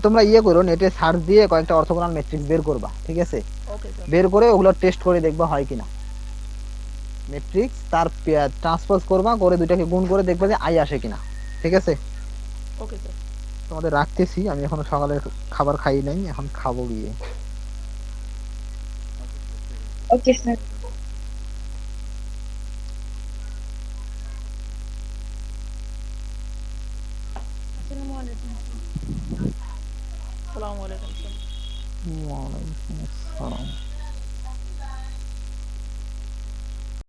তোমরা ইয়ে করো, নেটে সার্চ দিয়ে কয়েকটা অর্থোগোনাল ম্যাট্রিক্স বের করবা। ঠিক আছে?
Okay sir.
বের করে ওগুলো টেস্ট করে দেখবা হয় কিনা। ম্যাট্রিক্স তার ট্রান্সপোজ করবা, করে দুইটাকে গুণ করে দেখবা যে আই আসে কিনা। ঠিক আছে?
Okay sir.
তোমাদের রাখতেছি, আমি এখনো সকালের খাবার খাই নাই, এখন খাবো গিয়ে।
Okay sir.
আসসালামু আলাইকুম।
আসসালামু আলাইকুম স্যার।
ওয়ালাইকুম আসসালাম।